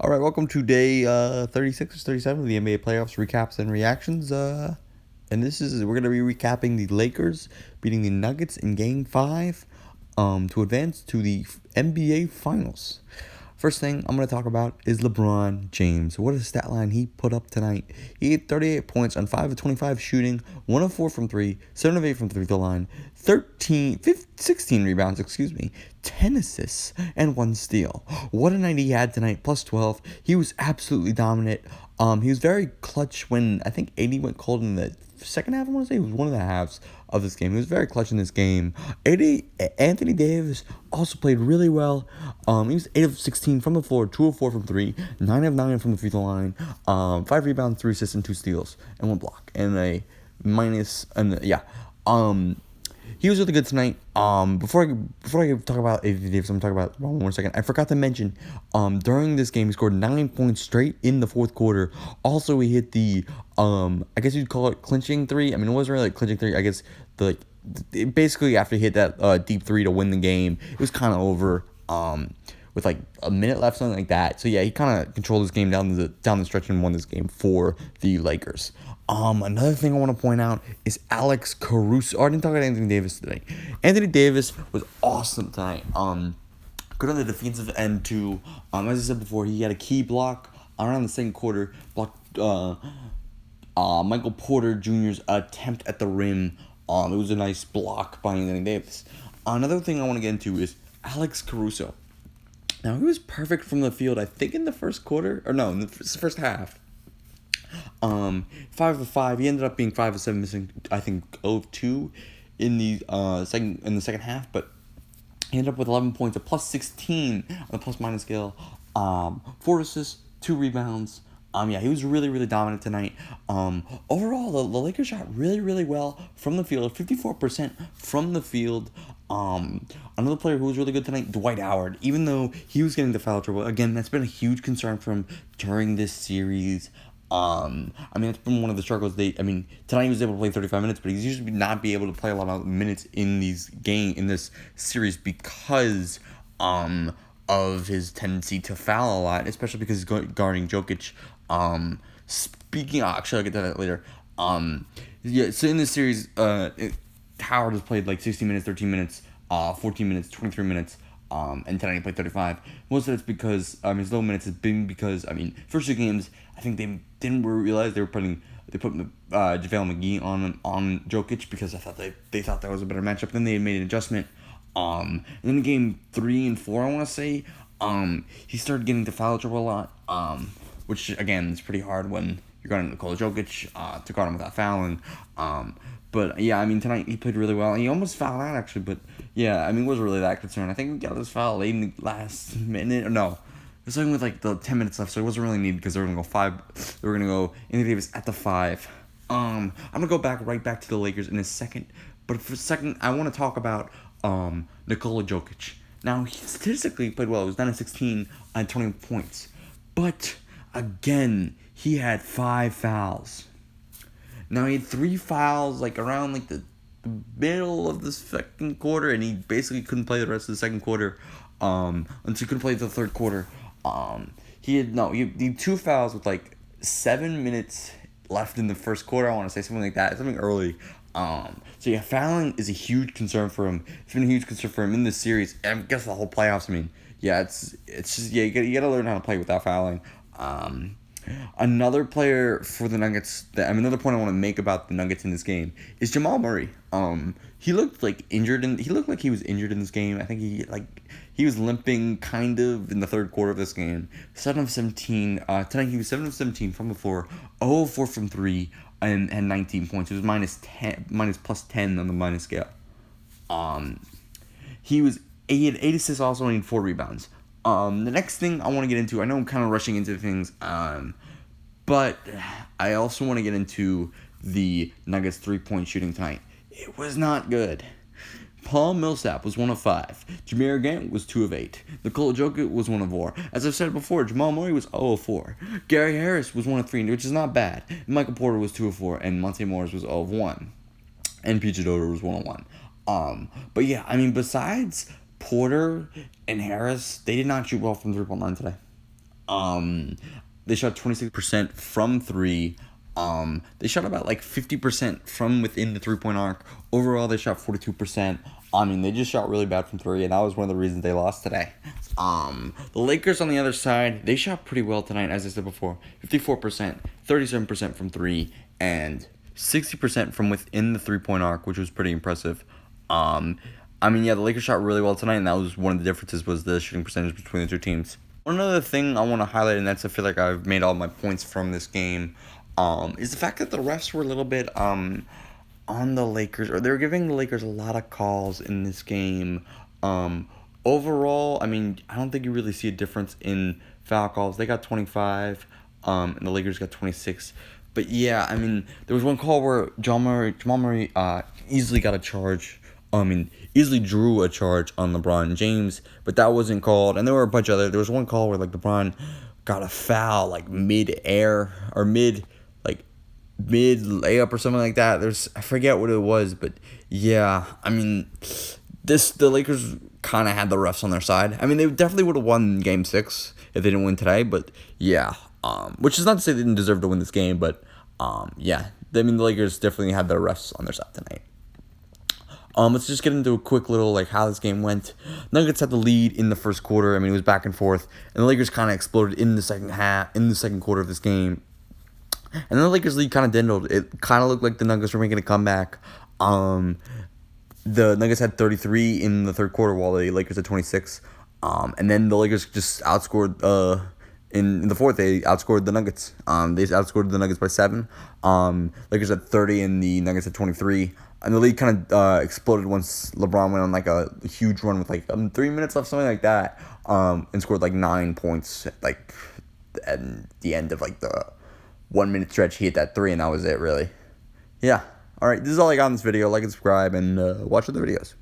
All right, welcome to day 36 or 37 of the NBA playoffs recaps and reactions. And we're gonna be recapping the Lakers beating the Nuggets in Game 5, to advance to the NBA Finals. First thing I'm gonna talk about is LeBron James. What a stat line he put up tonight. He had 38 points on 5 of 25 shooting, 1 of 4 from 3, 7 of 8 from the free throw line, 16 rebounds, 10 assists, and 1 steal. What a night he had tonight, plus 12. He was absolutely dominant. He was very clutch when I think AD went cold in the second half. I want to say it was one of the halves of this game. He was very clutch in this game. Anthony Davis also played really well. He was 8 of 16 from the floor, 2 of 4 from 3, 9 of 9 from the free throw line, 5 rebounds, 3 assists, and 2 steals, and 1 block, and a minus, and yeah. He was really good tonight. Before I talk about Anthony Davis, I'm gonna talk about one more second. I forgot to mention, during this game, he scored 9 points straight in the fourth quarter. Also, he hit the, I guess you'd call it clinching three. I mean, it wasn't really a clinching three. I guess basically after he hit that deep three to win the game, it was kind of over. With like a minute left, something like that. So yeah, he kind of controlled this game down the stretch and won this game for the Lakers. Another thing I want to point out is Alex Caruso. Oh, I didn't talk about Anthony Davis today. Anthony Davis was awesome tonight. Good on the defensive end too. As I said before, he had a key block around the second quarter. Blocked Michael Porter Jr.'s attempt at the rim. It was a nice block by Anthony Davis. Another thing I want to get into is Alex Caruso. Now, he was perfect from the field, I think, in the first quarter. Or no, in the first half. 5 of 5. He ended up being 5 of 7, missing, I think, 0 of 2 in the second half. But he ended up with 11 points, a plus 16 on the plus-minus scale. 4 assists, 2 rebounds. He was really, really dominant tonight. Overall, the Lakers shot really, really well from the field. 54% from the field. Another player who was really good tonight, Dwight Howard. Even though he was getting the foul trouble, again, that's been a huge concern for him during this series. It's been one of the struggles. Tonight he was able to play 35 minutes, but he's usually not be able to play a lot of minutes in this series because, of his tendency to foul a lot, especially because he's guarding Jokic. Actually, I'll get to that later. So in this series, Howard has played like 60 minutes, 13 minutes, 14 minutes, 23 minutes, and tonight he played 35. Most of it's because, his low minutes has been because, first 2 games, I think they didn't realize they put JaVale McGee on Jokic because they thought that was a better matchup. Then they made an adjustment. And then in game 3 and 4, I want to say, he started getting to foul trouble a lot, which, again, is pretty hard when you're guarding Nikola Jokic, to guard him without fouling. But, yeah, tonight he played really well. He almost fouled out, actually, but, yeah, wasn't really that concerned. I think we got this foul late in the last minute. Or no, it was something with, like, the 10 minutes left, so it wasn't really needed because they were going to go 5. They were going to go Anthony Davis at the 5. I'm going to go right back to the Lakers in a second. But for a second, I want to talk about Nikola Jokic. Now, he statistically played well. He was 9 of 16 on 20 points. But, again, he had 5 fouls. Now, he had 3 fouls, around, the middle of the second quarter, and he basically couldn't play the rest of the second quarter, until he couldn't play the third quarter. He had 2 fouls with, 7 minutes left in the first quarter, I want to say, something like that, something early. So yeah, fouling is a huge concern for him. It's been a huge concern for him in this series, and I guess the whole playoffs. It's just, you gotta learn how to play without fouling. Another player for the Nuggets another point I want to make about the Nuggets in this game is Jamal Murray. He looked like he looked like he was injured in this game. I think he was limping kind of in the third quarter of this game. 7 of 17. Tonight he was 7 of 17 from the floor, 0 of 4 from 3, and had 19 points. It was minus plus 10 on the minus scale. He had 8 assists also, and he had 4 rebounds. The next thing I want to get into, I know I'm kind of rushing into things, but I also want to get into the Nuggets 3-point shooting tonight. It was not good. Paul Millsap was 1 of 5. Jameer Gant was 2 of 8. Nikola Jokic was 1 of 4. As I've said before, Jamal Murray was 0 of 4. Gary Harris was 1 of 3, which is not bad. Michael Porter was 2 of 4, and Monte Morris was 0 of 1. And PJ Dozier was 1 of 1. But yeah, besides Porter and Harris, they did not shoot well from 3-point line today. They shot 26% from three. They shot about like 50% from within the 3-point arc. Overall, they shot 42%. I mean, they just shot really bad from three, and that was one of the reasons they lost today. The Lakers on the other side, they shot pretty well tonight, as I said before. 54%, 37% from three, and 60% from within the 3-point arc, which was pretty impressive. I mean, yeah, the Lakers shot really well tonight, and that was one of the differences was the shooting percentage between the two teams. One other thing I want to highlight, and that's I feel like I've made all my points from this game, is the fact that the refs were a little bit on the Lakers, or they were giving the Lakers a lot of calls in this game. Overall, I mean, I don't think you really see a difference in foul calls. They got 25, and the Lakers got 26. But yeah, I mean, there was one call where Jamal Murray easily got a charge. Easily drew a charge on LeBron James, but that wasn't called. And there were a bunch of other. There was one call where like LeBron got a foul like mid-air or mid layup or something like that. I forget what it was, but yeah, I mean, the Lakers kind of had the refs on their side. I mean, they definitely would have won Game 6 if they didn't win today, but yeah, which is not to say they didn't deserve to win this game, but yeah, I mean, the Lakers definitely had their refs on their side tonight. Let's just get into a quick little like how this game went. Nuggets had the lead in the first quarter. I mean, it was back and forth, and the Lakers kind of exploded in the second quarter of this game. And then the Lakers lead kind of dwindled. It kind of looked like the Nuggets were making a comeback. The Nuggets had 33 in the third quarter while the Lakers had 26. And then the Lakers just outscored in the fourth. They outscored the Nuggets. They outscored the Nuggets by 7. Lakers had 30 and the Nuggets had 23. And the league kind of exploded once LeBron went on like a huge run with like 3 minutes left, something like that, and scored like 9 points like at the end of like the 1 minute stretch. He hit that 3, and that was it, really. Yeah. All right, this is all I got in this video. Like and subscribe, and watch other videos.